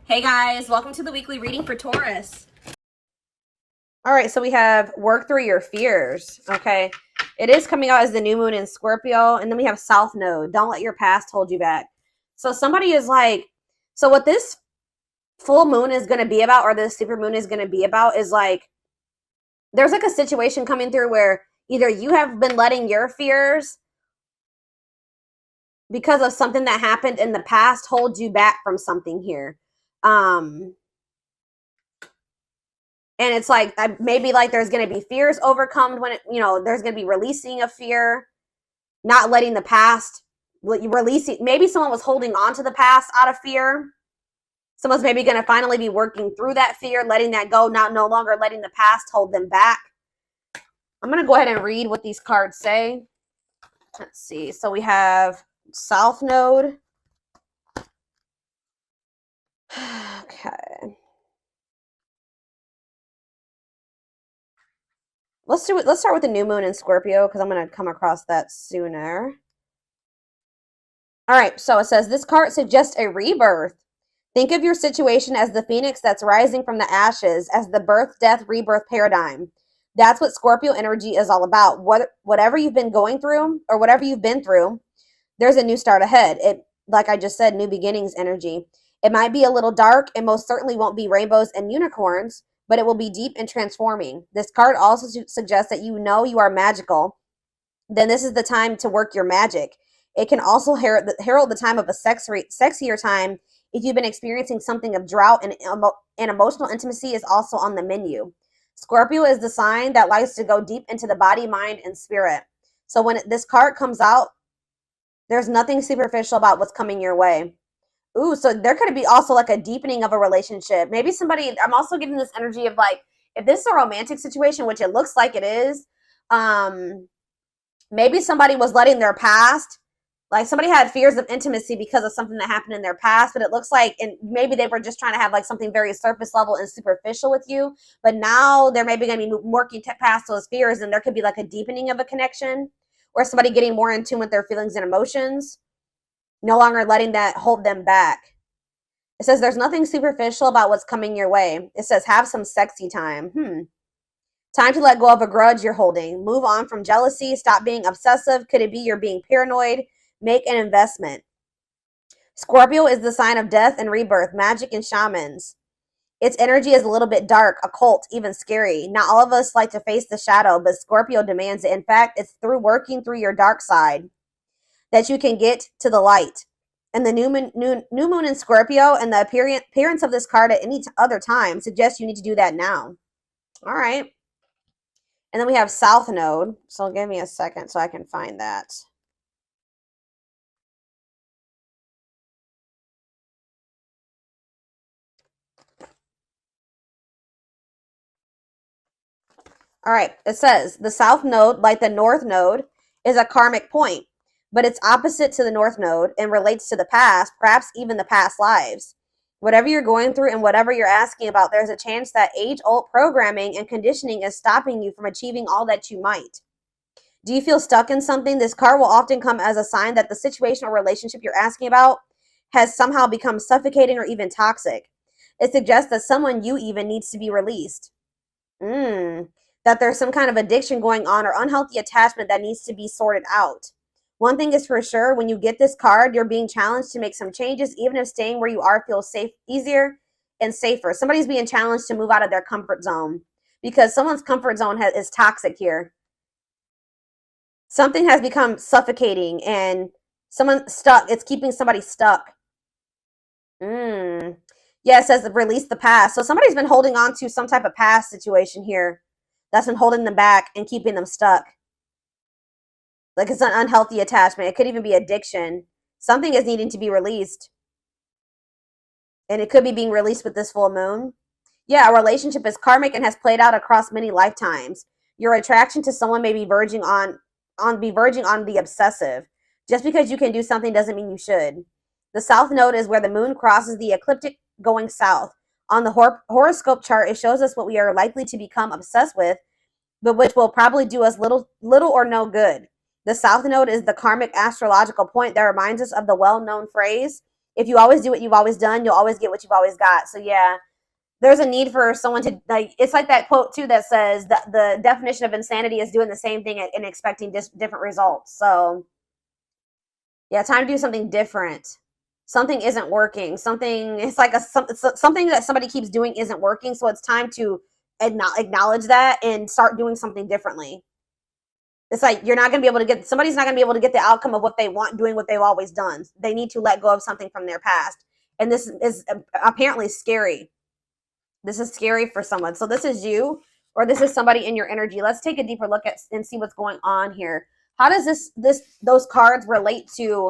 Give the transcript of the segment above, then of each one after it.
Hey guys, welcome to the weekly reading for Taurus. All right, so we have work through your fears. Okay. It is coming out as the new moon in Scorpio. And then we have South Node. Don't let your past hold you back. So somebody is like, so what this full moon is going to be about, or this super moon is going to be about, is like, there's like a situation coming through where either you have been letting your fears because of something that happened in the past hold you back from something here. And it's like maybe like there's going to be fears overcome when there's going to be releasing of fear, not letting the past releasing. Maybe someone was holding on to the past out of fear. Someone's maybe going to finally be working through that fear, letting that go, no longer letting the past hold them back. I'm going to go ahead and read what these cards say. Let's see. So we have South Node. Okay. Let's start with the new moon in Scorpio, because I'm going to come across that sooner. All right, so it says, this card suggests a rebirth. Think of your situation as the phoenix that's rising from the ashes, as the birth, death, rebirth paradigm. That's what Scorpio energy is all about. Whatever you've been going through, or whatever you've been through, there's a new start ahead. It, like I just said, new beginnings energy. It might be a little dark, and most certainly won't be rainbows and unicorns, but it will be deep and transforming. This card also suggests that you know you are magical. Then this is the time to work your magic. It can also herald the time of a sexier time if you've been experiencing something of drought, and emotional intimacy is also on the menu. Scorpio is the sign that likes to go deep into the body, mind, and spirit. So when this card comes out, there's nothing superficial about what's coming your way. Ooh, so there could be also like a deepening of a relationship. Maybe somebody, I'm also getting this energy of like, if this is a romantic situation, which it looks like it is, maybe somebody was letting their past, like somebody had fears of intimacy because of something that happened in their past, but it looks like, and maybe they were just trying to have like something very surface level and superficial with you, but now they're maybe going to be working past those fears, and there could be like a deepening of a connection, or somebody getting more in tune with their feelings and emotions, no longer letting that hold them back. It says there's nothing superficial about what's coming your way. It says have some sexy time. Time to let go of a grudge you're holding. Move on from jealousy. Stop being obsessive. Could it be you're being paranoid? Make an investment. Scorpio is the sign of death and rebirth, magic and shamans. Its energy is a little bit dark, occult, even scary. Not all of us like to face the shadow, but Scorpio demands it. In fact, it's through working through your dark side that you can get to the light. And the new moon in Scorpio and the appearance of this card at any other time suggests you need to do that now. All right. And then we have South Node. So give me a second so I can find that. All right. It says the South Node, like the North Node, is a karmic point, but it's opposite to the North Node and relates to the past, perhaps even the past lives. Whatever you're going through and whatever you're asking about, there's a chance that age-old programming and conditioning is stopping you from achieving all that you might. Do you feel stuck in something? This card will often come as a sign that the situation or relationship you're asking about has somehow become suffocating or even toxic. It suggests that someone you even needs to be released. That there's some kind of addiction going on or unhealthy attachment that needs to be sorted out. One thing is for sure, when you get this card, you're being challenged to make some changes, even if staying where you are feels safe, easier and safer. Somebody's being challenged to move out of their comfort zone because someone's comfort zone is toxic here. Something has become suffocating and someone stuck. It's keeping somebody stuck. Yeah, it says release the past. So somebody's been holding on to some type of past situation here that's been holding them back and keeping them stuck. Like it's an unhealthy attachment. It could even be addiction. Something is needing to be released. And it could be being released with this full moon. Yeah, a relationship is karmic and has played out across many lifetimes. Your attraction to someone may be verging on the obsessive. Just because you can do something doesn't mean you should. The South Node is where the moon crosses the ecliptic going south. On the horoscope chart, it shows us what we are likely to become obsessed with, but which will probably do us little or no good. The South Node is the karmic astrological point that reminds us of the well-known phrase, if you always do what you've always done, you'll always get what you've always got. So yeah, there's a need for someone to, like, it's like that quote too that says that the definition of insanity is doing the same thing and expecting different results. So yeah, time to do something different. Something isn't working. Something, it's like something that somebody keeps doing isn't working. So it's time to acknowledge that and start doing something differently. It's like you're not going to be able to get, somebody's not going to be able to get the outcome of what they want doing what they've always done. They need to let go of something from their past. And this is apparently scary. This is scary for someone. So this is you, or this is somebody in your energy. Let's take a deeper look at and see what's going on here. How does those cards relate to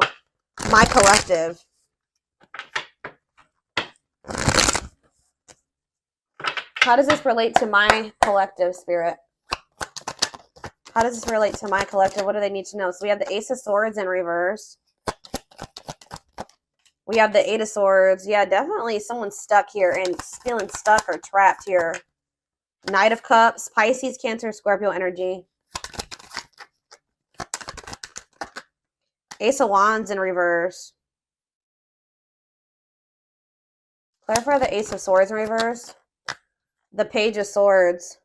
my collective? How does this relate to my collective, Spirit? How does this relate to my collective? What do they need to know? So we have the Ace of Swords in reverse. We have the Eight of Swords. Yeah, definitely someone's stuck here and feeling stuck or trapped here. Knight of Cups, Pisces, Cancer, Scorpio energy. Ace of Wands in reverse. Clarify the Ace of Swords in reverse. The Page of Swords.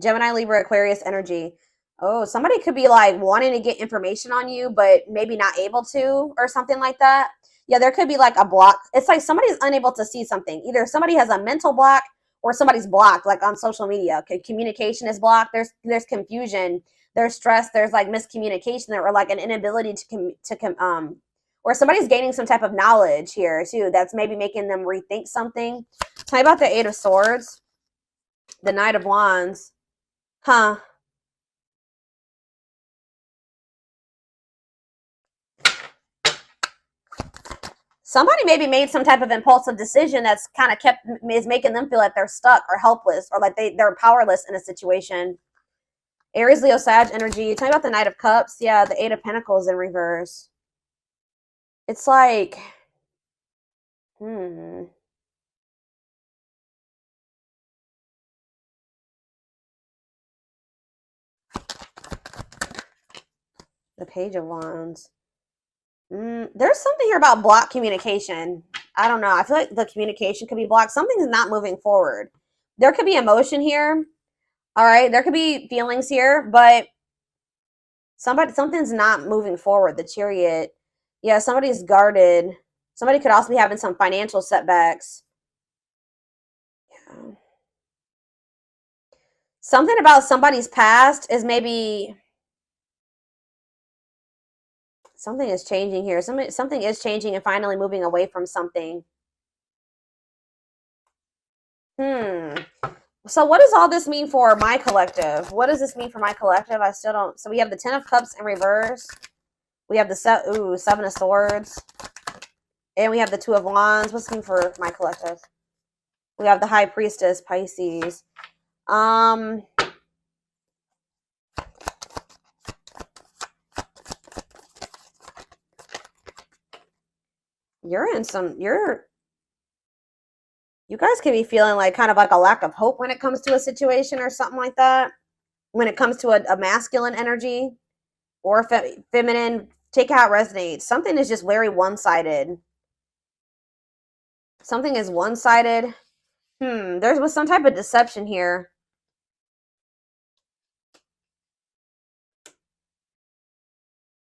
Gemini, Libra, Aquarius energy. Oh, somebody could be like wanting to get information on you, but maybe not able to, or something like that. Yeah, there could be like a block. It's like somebody's unable to see something. Either somebody has a mental block or somebody's blocked, like on social media. Okay, communication is blocked. There's confusion. There's stress. There's like miscommunication there, or like an inability or somebody's gaining some type of knowledge here too. That's maybe making them rethink something. Tell me about the Eight of Swords, the Knight of Wands. Huh. Somebody maybe made some type of impulsive decision that's kind of is making them feel like they're stuck or helpless, or like they're powerless in a situation. Aries, Leo, Sag energy. Tell me about the Knight of Cups. Yeah, the Eight of Pentacles in reverse. It's like, the Page of Wands. There's something here about blocked communication. I don't know. I feel like the communication could be blocked. Something's not moving forward. There could be emotion here. All right. There could be feelings here, but something's not moving forward. The Chariot. Yeah, somebody's guarded. Somebody could also be having some financial setbacks. Yeah. Something about somebody's past is maybe something is changing here. Something is changing and finally moving away from something. So what does all this mean for my collective? What does this mean for my collective? I still don't. So we have the Ten of Cups in reverse. We have the Seven of Swords. And we have the Two of Wands. What's this mean for my collective? We have the High Priestess, Pisces. You guys can be feeling like kind of like a lack of hope when it comes to a situation or something like that. When it comes to a masculine energy or feminine, take how it resonates. Something is just very one-sided. Something is one-sided. There was some type of deception here.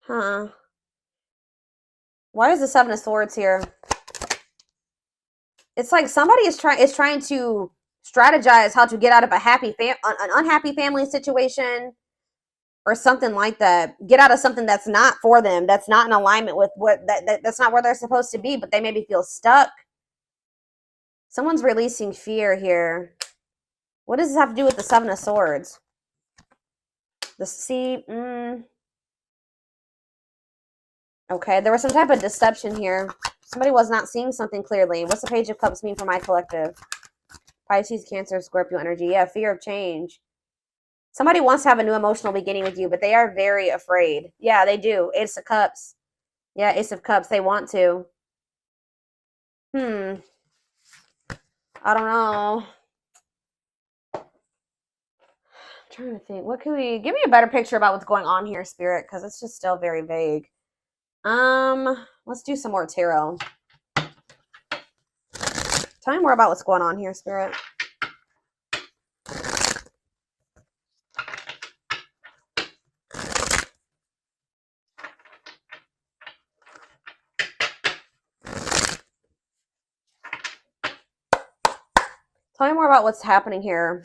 Huh. Why is the Seven of Swords here? It's like somebody is trying to strategize how to get out of an unhappy family situation or something like that. Get out of something that's not for them, that's not in alignment with that's not where they're supposed to be, but they maybe feel stuck. Someone's releasing fear here. What does this have to do with the Seven of Swords? Okay, there was some type of deception here. Somebody was not seeing something clearly. What's the Page of Cups mean for my collective? Pisces, Cancer, Scorpio energy. Yeah, fear of change. Somebody wants to have a new emotional beginning with you, but they are very afraid. Yeah, they do. Ace of Cups. Yeah, Ace of Cups. They want to. I don't know. I'm trying to think. What can we... Give me a better picture about what's going on here, Spirit, because it's just still very vague. Let's do some more tarot. Tell me more about what's going on here, Spirit. Tell me more about what's happening here.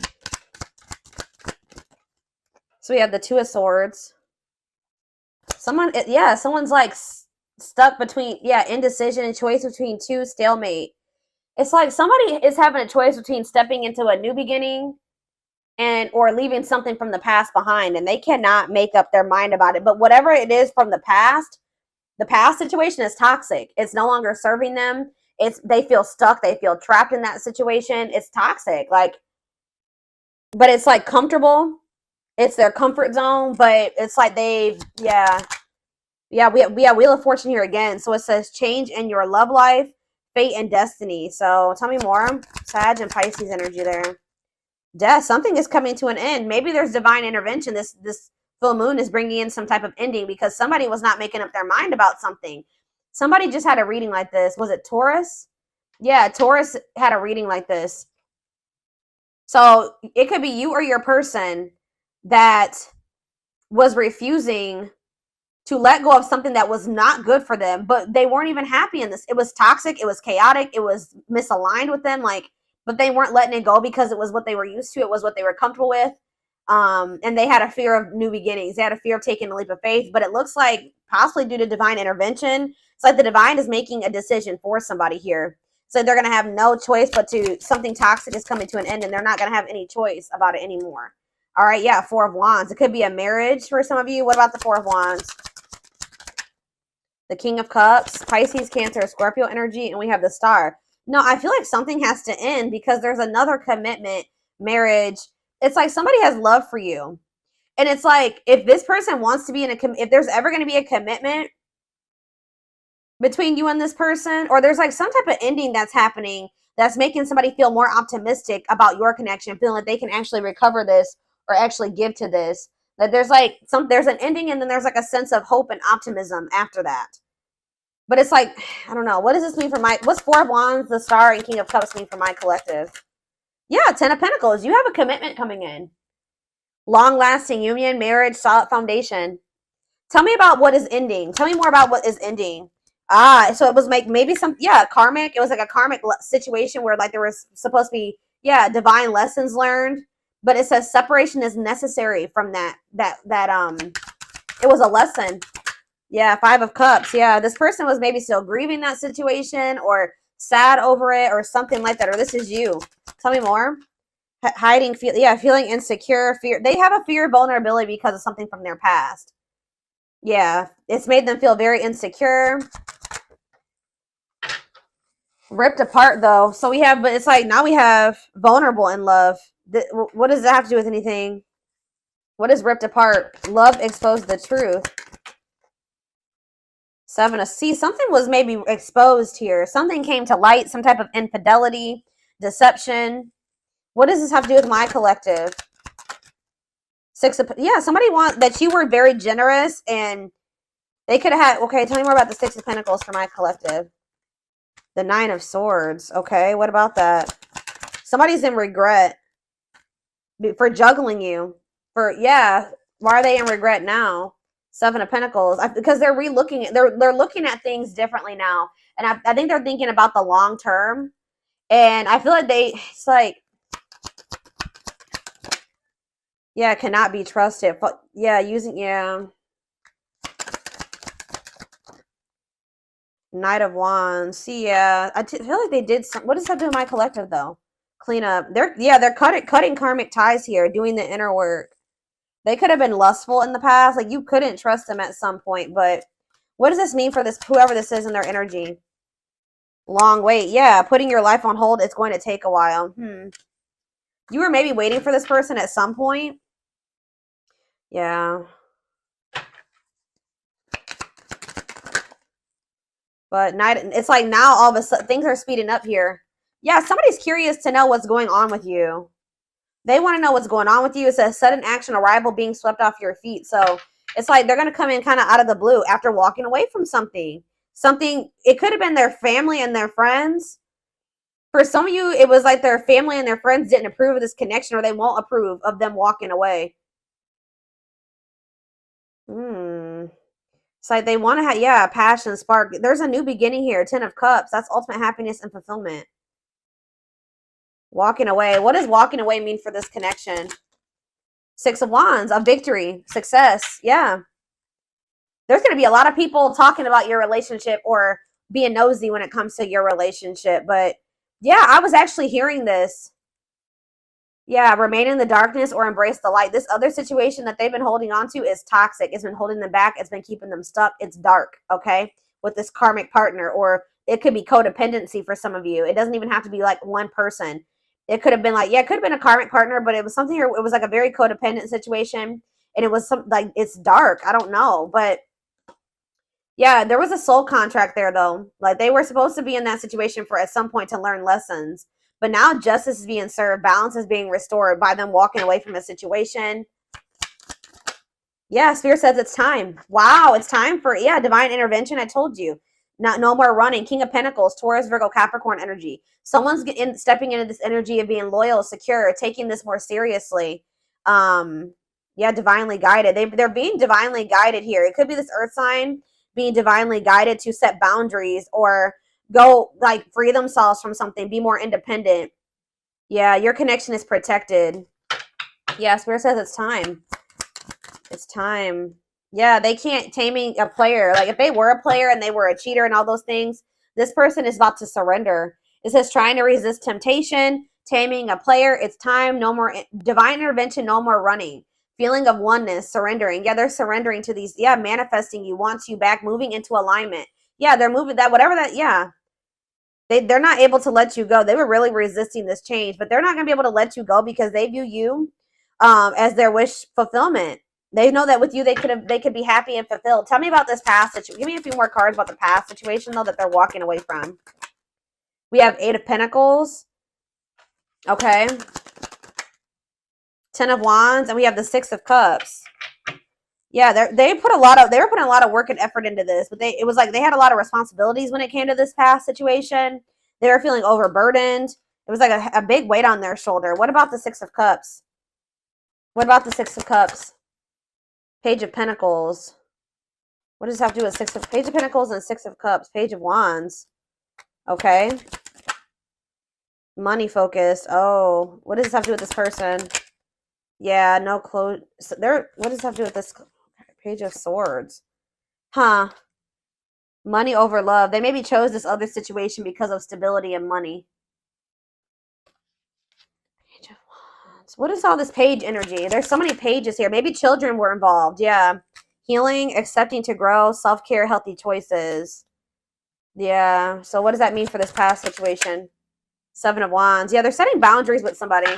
So we have the Two of Swords. Someone's like stuck between, indecision and choice between two, stalemate. It's like somebody is having a choice between stepping into a new beginning or leaving something from the past behind, and they cannot make up their mind about it. But whatever it is from the past situation is toxic. It's no longer serving them. They feel stuck. They feel trapped in that situation. It's toxic. Like, but it's like comfortable. It's their comfort zone, but it's like we have Wheel of Fortune here again. So it says change in your love life, fate, and destiny. So tell me more. Sag and Pisces energy there. Death. Something is coming to an end. Maybe there's divine intervention. This full moon is bringing in some type of ending because somebody was not making up their mind about something. Somebody just had a reading like this. Was it Taurus? Yeah, Taurus had a reading like this. So it could be you or your person that was refusing to let go of something that was not good for them, but they weren't even happy in this. It was toxic. It was chaotic. It was misaligned with them. But they weren't letting it go because it was what they were used to. It was what they were comfortable with. And they had a fear of new beginnings. They had a fear of taking a leap of faith, but it looks like possibly due to divine intervention. It's like the divine is making a decision for somebody here. So they're going to have no choice but something toxic is coming to an end, and they're not going to have any choice about it anymore. All right, yeah, Four of Wands. It could be a marriage for some of you. What about the Four of Wands? The King of Cups, Pisces, Cancer, Scorpio energy, and we have the Star. No, I feel like something has to end because there's another commitment, marriage. It's like somebody has love for you. And it's like if this person wants to be if there's ever going to be a commitment between you and this person, or there's like some type of ending that's happening that's making somebody feel more optimistic about your connection, feeling like they can actually recover this or actually give to this. That there's an ending, and then there's like a sense of hope and optimism after that. But it's like, I don't know. What does this mean for what's Four of Wands, the Star, and King of Cups mean for my collective? Yeah, Ten of Pentacles. You have a commitment coming in. Long-lasting union, marriage, solid foundation. Tell me about what is ending. Tell me more about what is ending. So it was maybe karmic. It was like a karmic situation where like there was supposed to be, divine lessons learned. But it says separation is necessary from that it was a lesson. Yeah, Five of Cups. Yeah, this person was maybe still grieving that situation or sad over it or something like that. Or this is you. Tell me more. Hiding, feeling insecure, fear. They have a fear of vulnerability because of something from their past. Yeah, it's made them feel very insecure. Ripped apart, though. So but it's like now we have vulnerable in love. What does that have to do with anything? What is ripped apart? Love exposed the truth. Seven of Cups. Something was maybe exposed here. Something came to light. Some type of infidelity, deception. What does this have to do with my collective? Somebody that you were very generous and they could have had. Okay, tell me more about the Six of Pentacles for my collective. The Nine of Swords. Okay, what about that? Somebody's in regret for juggling you. Why are they in regret now? Seven of Pentacles, because they're they're looking at things differently now, and I think they're thinking about the long term, and I feel like cannot be trusted. Knight of Wands. I feel like they did some. What does that do with my collective though? Clean up. They're cutting karmic ties here, doing the inner work. They could have been lustful in the past. Like you couldn't trust them at some point. But what does this mean for whoever this is in their energy? Long wait. Yeah, putting your life on hold. It's going to take a while. You were maybe waiting for this person at some point. Yeah. But it's like now all of a sudden things are speeding up here. Yeah, somebody's curious to know what's going on with you. They want to know what's going on with you. It says sudden action, arrival, being swept off your feet. So It's like they're going to come in kind of out of the blue after walking away from something. Something, it could have been their family and their friends. For some of you, it was like their family and their friends didn't approve of this connection, or they won't approve of them walking away. It's like they want to have, yeah, passion, spark. There's a new beginning here. 10 of Cups. That's ultimate happiness and fulfillment. Walking away. What does walking away mean for this connection? 6 of Wands, a victory, success. Yeah. There's going to be a lot of people talking about your relationship or being nosy when it comes to your relationship. But yeah, I was actually hearing this. Yeah, remain in the darkness or embrace the light. This other situation that they've been holding on to is toxic. It's been holding them back. It's been keeping them stuck. It's dark, okay, with this karmic partner. Or it could be codependency for some of you. It doesn't even have to be like one person. It could have been like, yeah, it could have been a karmic partner, but it was something here. It was like a very codependent situation. And it was some like, it's dark. I don't know. But yeah, there was a soul contract there though. Like they were supposed to be in that situation for at some point to learn lessons. But now justice is being served. Balance is being restored by them walking away from a situation. Yeah, Spirit says it's time. Wow, it's time for, yeah, divine intervention. I told you. No more running. King of Pentacles, Taurus, Virgo, Capricorn energy. Someone's stepping into this energy of being loyal, secure, taking this more seriously. Yeah, divinely guided. They're being divinely guided here. It could be this earth sign being divinely guided to set boundaries or go like free themselves from something, be more independent. Yeah, your connection is protected. Yeah, Spirit says it's time. It's time. Yeah, they can't taming a player. Like if they were a player and they were a cheater and all those things, this person is about to surrender. It says trying to resist temptation, taming a player. It's time. No more divine intervention. No more running. Feeling of oneness, surrendering. Yeah, they're surrendering to these. Yeah, manifesting you, wants you back, moving into alignment. Yeah, they're moving that, whatever that, yeah. They're not able to let you go. They were really resisting this change, but they're not going to be able to let you go because they view you as their wish fulfillment. They know that with you, they could be happy and fulfilled. Tell me about this past situation. Give me a few more cards about the past situation, though, that they're walking away from. We have 8 of Pentacles. Okay. 10 of Wands, and we have the 6 of Cups. Yeah, they were putting a lot of work and effort into this, but it was like they had a lot of responsibilities when it came to this past situation. They were feeling overburdened. It was like a big weight on their shoulder. What about the 6 of Cups? What about the 6 of Cups? Page of Pentacles. What does this have to do with Page of Pentacles and 6 of Cups? Page of Wands. Okay. Money focused. Oh, what does this have to do with this person? Yeah, no clothes. So what does this have to do with this? Page of Swords. Huh. Money over love. They maybe chose this other situation because of stability and money. Page of Wands. What is all this page energy? There's so many pages here. Maybe children were involved. Yeah. Healing, accepting to grow, self-care, healthy choices. Yeah. So what does that mean for this past situation? 7 of Wands. Yeah, they're setting boundaries with somebody.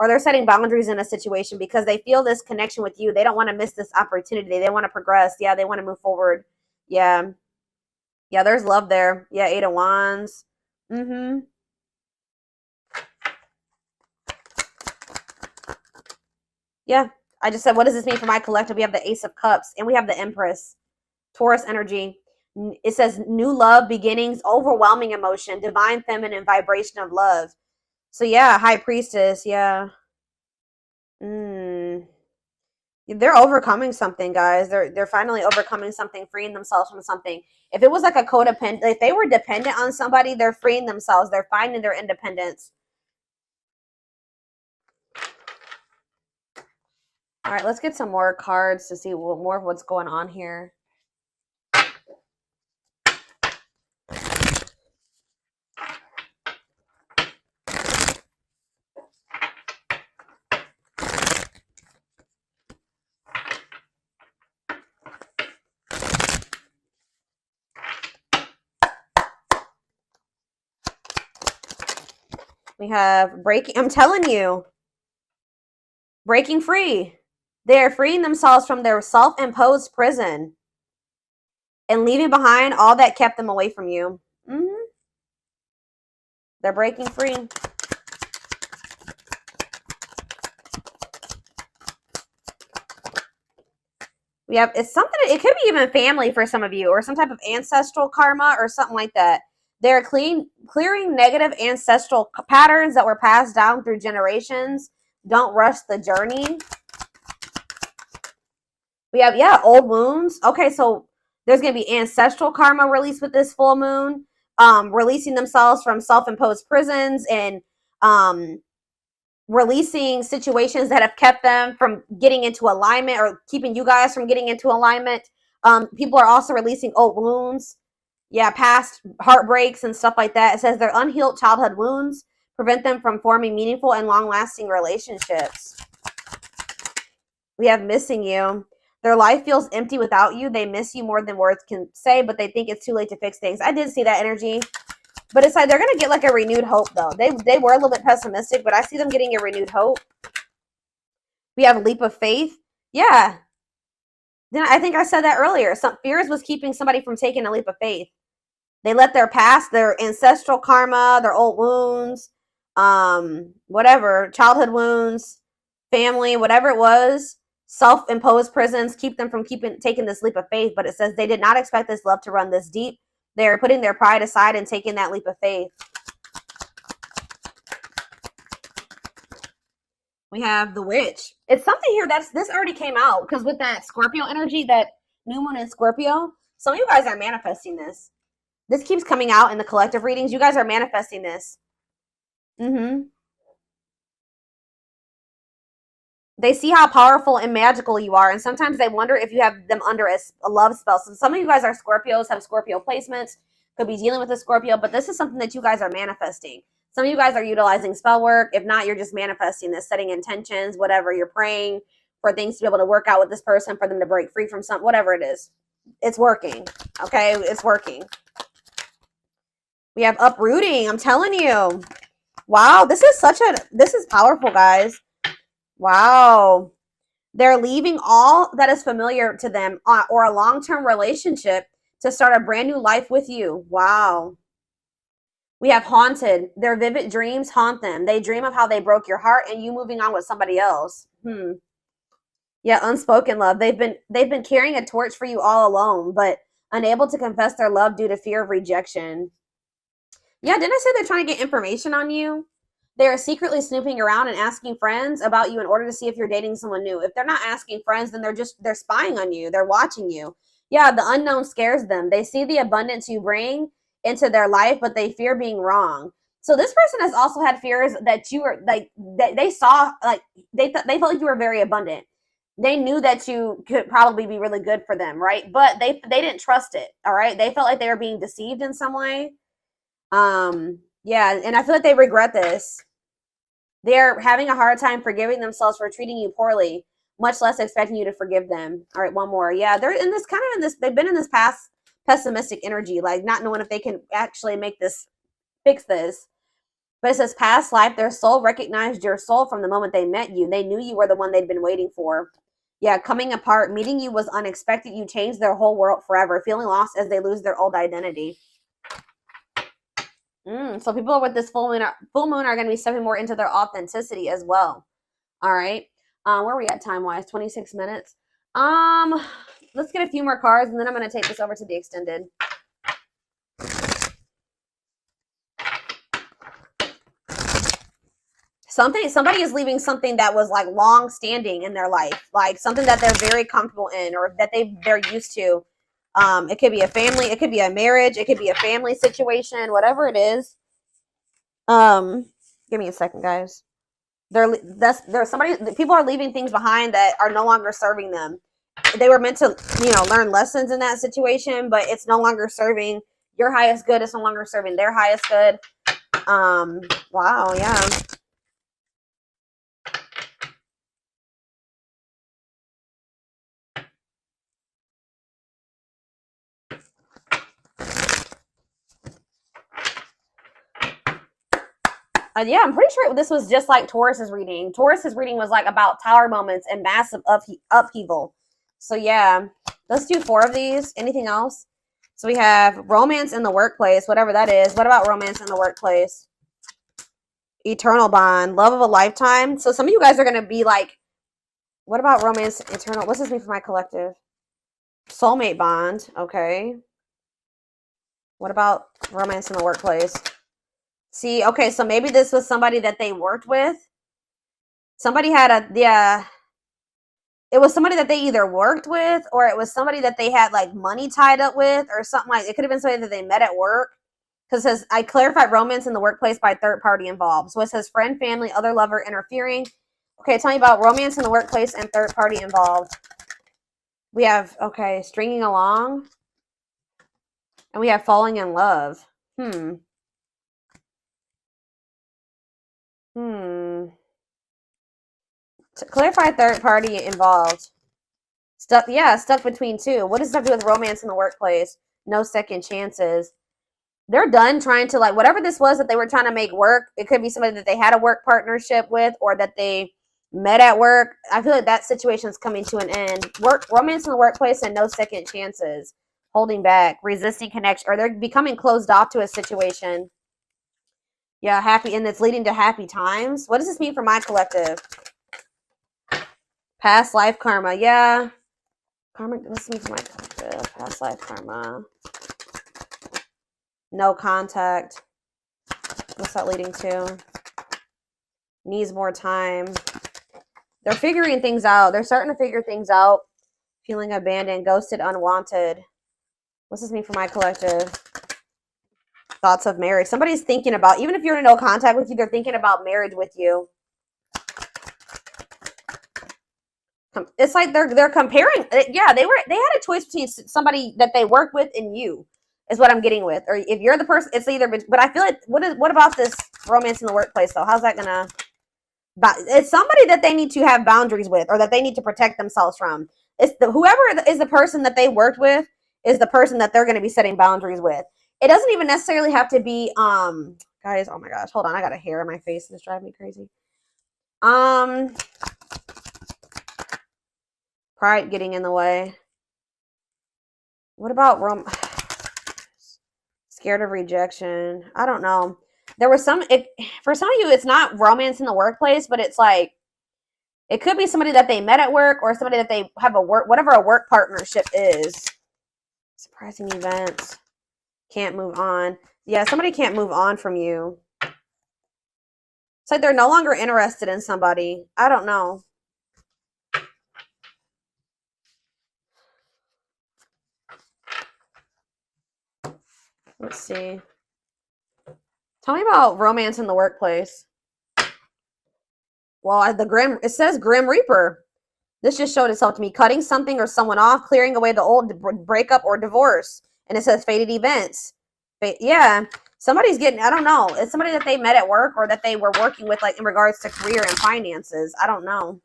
Or they're setting boundaries in a situation because they feel this connection with you. They don't want to miss this opportunity. They want to progress. Yeah, they want to move forward. Yeah. Yeah, there's love there. Yeah, 8 of Wands. Mm-hmm. Yeah. I just said, what does this mean for my collective? We have the Ace of Cups and we have the Empress. Taurus energy. It says new love, beginnings, overwhelming emotion, divine feminine vibration of love. So yeah, High Priestess. Yeah. They're overcoming something, guys. They're finally overcoming something, freeing themselves from something. If it was like a codependent, if they were dependent on somebody, they're freeing themselves. They're finding their independence. All right, let's get some more cards to see more of what's going on here. We have breaking. I'm telling you, breaking free. They are freeing themselves from their self-imposed prison and leaving behind all that kept them away from you. They're breaking free. We have, it's something, it could be even family for some of you, or some type of ancestral karma or something like that. They're clearing negative ancestral patterns that were passed down through generations. Don't rush the journey. We have, yeah, old wounds. Okay, so there's going to be ancestral karma released with this full moon, releasing themselves from self-imposed prisons, and releasing situations that have kept them from getting into alignment, or keeping you guys from getting into alignment. People are also releasing old wounds. Yeah, past heartbreaks and stuff like that. It says their unhealed childhood wounds prevent them from forming meaningful and long-lasting relationships. We have missing you. Their life feels empty without you. They miss you more than words can say, but they think it's too late to fix things. I did see that energy. But it's like they're going to get like a renewed hope, though. They were a little bit pessimistic, but I see them getting a renewed hope. We have a leap of faith. Yeah. Then I think I said that earlier. Some fears was keeping somebody from taking a leap of faith. They let their past, their ancestral karma, their old wounds, whatever, childhood wounds, family, whatever it was, self-imposed prisons, keep them from taking this leap of faith. But it says they did not expect this love to run this deep. They're putting their pride aside and taking that leap of faith. We have the witch. It's something here this already came out, because with that Scorpio energy, that new moon in Scorpio, some of you guys are manifesting this. This keeps coming out in the collective readings. You guys are manifesting this. They see how powerful and magical you are, and sometimes they wonder if you have them under a love spell. So some of you guys are Scorpios, have Scorpio placements, could be dealing with a Scorpio, but this is something that you guys are manifesting. Some of you guys are utilizing spell work. If not, you're just manifesting this, setting intentions, whatever. You're praying for things to be able to work out with this person, for them to break free from something, whatever it is. It's working, okay? It's working. We have uprooting. I'm telling you. Wow, this is powerful, guys. Wow. They're leaving all that is familiar to them, or a long-term relationship, to start a brand new life with you. Wow. We have haunted. Their vivid dreams haunt them. They dream of how they broke your heart and you moving on with somebody else. Yeah, unspoken love. They've been carrying a torch for you all alone, but unable to confess their love due to fear of rejection. Yeah, didn't I say they're trying to get information on you? They are secretly snooping around and asking friends about you in order to see if you're dating someone new. If they're not asking friends, then they're spying on you. They're watching you. Yeah, the unknown scares them. They see the abundance you bring into their life, but they fear being wrong. So this person has also had fears that you were like, they saw, like they felt like you were very abundant. They knew that you could probably be really good for them, right? But they didn't trust it. All right, they felt like they were being deceived in some way. Yeah, and I feel like they regret this. They're having a hard time forgiving themselves for treating you poorly, much less expecting you to forgive them. All right, one more. Yeah, they're in this kind of in this, they've been in this past pessimistic energy, like not knowing if they can actually fix this. But it says past life, their soul recognized your soul from the moment they met you. They knew you were the one they'd been waiting for. Yeah, coming apart, meeting you was unexpected. You changed their whole world forever, feeling lost as they lose their old identity. So people with this full moon are going to be stepping more into their authenticity as well. All right. Where are we at time-wise? 26 minutes. Let's get a few more cards, and then I'm going to take this over to the extended. Somebody is leaving something that was like long-standing in their life, like something that they're very comfortable in, or that they're used to. It could be a family, it could be a marriage, it could be a family situation, whatever it is. Give me a second, guys. People are leaving things behind that are no longer serving them. They were meant to, learn lessons in that situation, but it's no longer serving your highest good. It's no longer serving their highest good. Wow, yeah. Yeah, I'm pretty sure this was just like Taurus's reading. Taurus's reading was like about tower moments and massive upheaval. So yeah, let's do 4 of these. Anything else? So we have romance in the workplace, whatever that is. What about romance in the workplace? Eternal bond, love of a lifetime. So some of you guys are going to be like, what about romance eternal? What's this mean for my collective? Soulmate bond. Okay. What about romance in the workplace? See, okay, so maybe this was somebody that they worked with. Somebody had a, yeah, it was somebody that they either worked with or it was somebody that they had like money tied up with or something like, it could have been somebody that they met at work. Because it says, I clarified romance in the workplace by third party involved. So it says friend, family, other lover interfering. Okay, tell me about romance in the workplace and third party involved. We have, okay, stringing along. And we have falling in love. Hmm. To clarify third party involved. Stuck, yeah, stuck between two. What does that have to do with romance in the workplace? No second chances. They're done trying to, like, whatever this was that they were trying to make work. It could be somebody that they had a work partnership with or that they met at work. I feel like that situation is coming to an end. Romance in the workplace and no second chances. Holding back, resisting connection, or they're becoming closed off to a situation. Yeah, happy, and it's leading to happy times. What does this mean for my collective? Past life karma. Yeah. Karma, this means for my collective. Past life karma. No contact. What's that leading to? Needs more time. They're figuring things out. They're starting to figure things out. Feeling abandoned, ghosted, unwanted. What's this mean for my collective? Thoughts of marriage. Somebody's thinking about, even if you're in no contact with you, they're thinking about marriage with you. It's like they're comparing. Yeah, they had a choice between somebody that they work with and you, is what I'm getting with. Or if you're the person, it's either. But I feel like what about this romance in the workplace though? How's that gonna? It's somebody that they need to have boundaries with, or that they need to protect themselves from. It's whoever is the person that they worked with is the person that they're going to be setting boundaries with. It doesn't even necessarily have to be guys. Oh my gosh, hold on, I got a hair in my face. It's driving me crazy. Pride getting in the way. What about scared of rejection? I don't know. There was for some of you, it's not romance in the workplace, but it's like it could be somebody that they met at work or somebody that they have whatever a work partnership is. Surprising events. Can't move on. Yeah, somebody can't move on from you. It's like they're no longer interested in somebody. I don't know. Let's see. Tell me about romance in the workplace. Well, it says Grim Reaper. This just showed itself to me. Cutting something or someone off, clearing away the old, breakup or divorce. And it says fated events. Yeah. Somebody's getting, I don't know. It's somebody that they met at work or that they were working with, like in regards to career and finances. I don't know.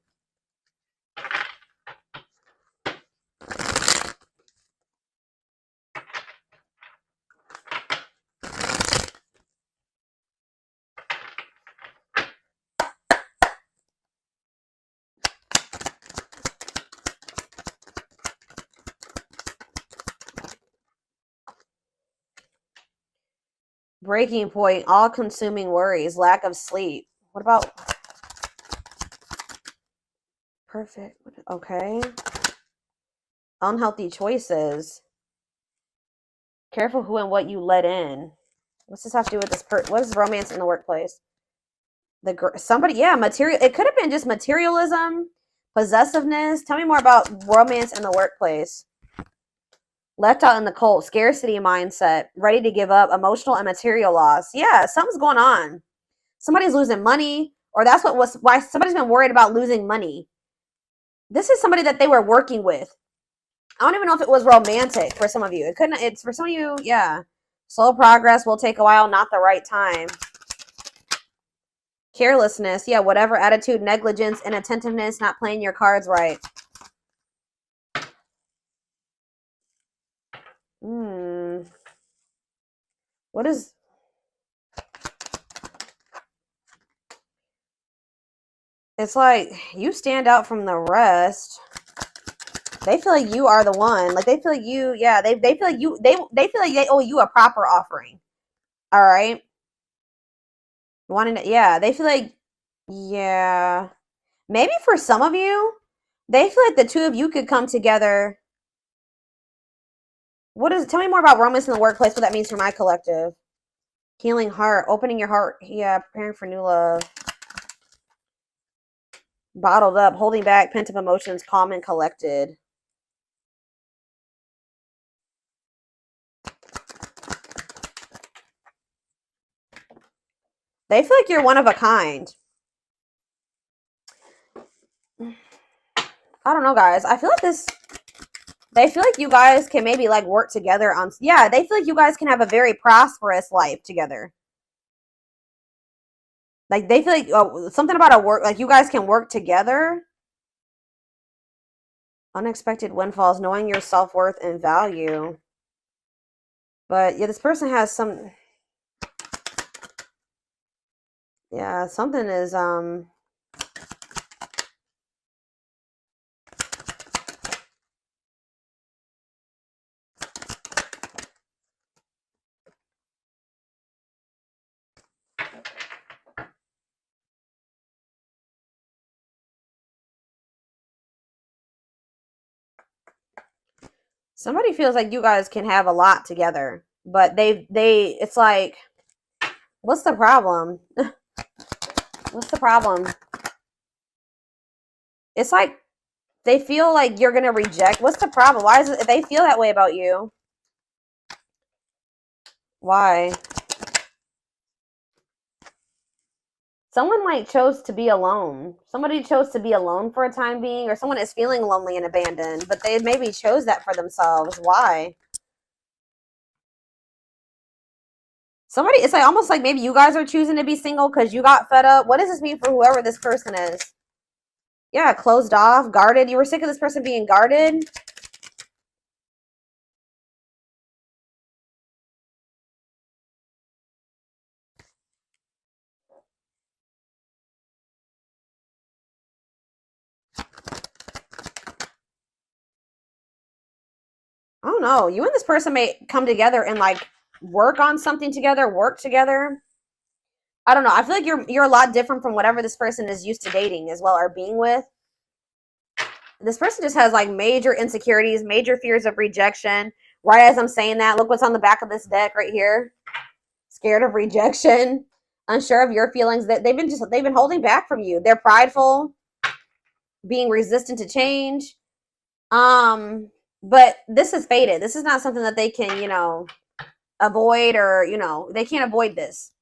Breaking point, all-consuming worries, lack of sleep. What about perfect? Okay. Unhealthy choices. Careful who and what you let in. What's this have to do with this? What is romance in the workplace? Somebody, yeah, material. It could have been just materialism, possessiveness. Tell me more about romance in the workplace. Left out in the cold, scarcity mindset, ready to give up, emotional and material loss. Yeah, something's going on. Somebody's losing money, or that's why somebody's been worried about losing money. This is somebody that they were working with. I don't even know if it was romantic for some of you. It's for some of you, yeah. Slow progress will take a while, not the right time. Carelessness, yeah, whatever attitude, negligence, inattentiveness, not playing your cards right. What is... It's like you stand out from the rest. They feel like you are the one. Like they feel like you, yeah, they feel like you, they feel like they owe you a proper offering. All right. Wanting to, yeah, they feel like, yeah. Maybe for some of you, they feel like the two of you could come together. Tell me more about romance in the workplace, what that means for my collective. Healing heart, opening your heart. Yeah, preparing for new love. Bottled up, holding back, pent up emotions, calm and collected. They feel like you're one of a kind. I don't know, guys. I feel like they feel like you guys can maybe like work together on, yeah, they feel like you guys can have a very prosperous life together. Like they feel like something about a work, like you guys can work together. Unexpected windfalls, knowing your self-worth and value. But yeah, this person has some, yeah, something is somebody feels like you guys can have a lot together, but it's like, what's the problem? What's the problem? It's like they feel like you're gonna reject. What's the problem? Why is it they feel that way about you? Why? Someone like chose to be alone. Somebody chose to be alone for a time being, or someone is feeling lonely and abandoned, but they maybe chose that for themselves. Why? Somebody, it's like almost like maybe you guys are choosing to be single because you got fed up. What does this mean for whoever this person is? Yeah, closed off, guarded. You were sick of this person being guarded. I don't know. You and this person may come together and like work on something together, work together. I don't know. I feel like you're a lot different from whatever this person is used to dating as well or being with. This person just has like major insecurities, major fears of rejection. Right as I'm saying that, look what's on the back of this deck right here. Scared of rejection, unsure of your feelings. That they've been holding back from you. They're prideful, being resistant to change. But this is fated. This is not something that they can, avoid, or they can't avoid this.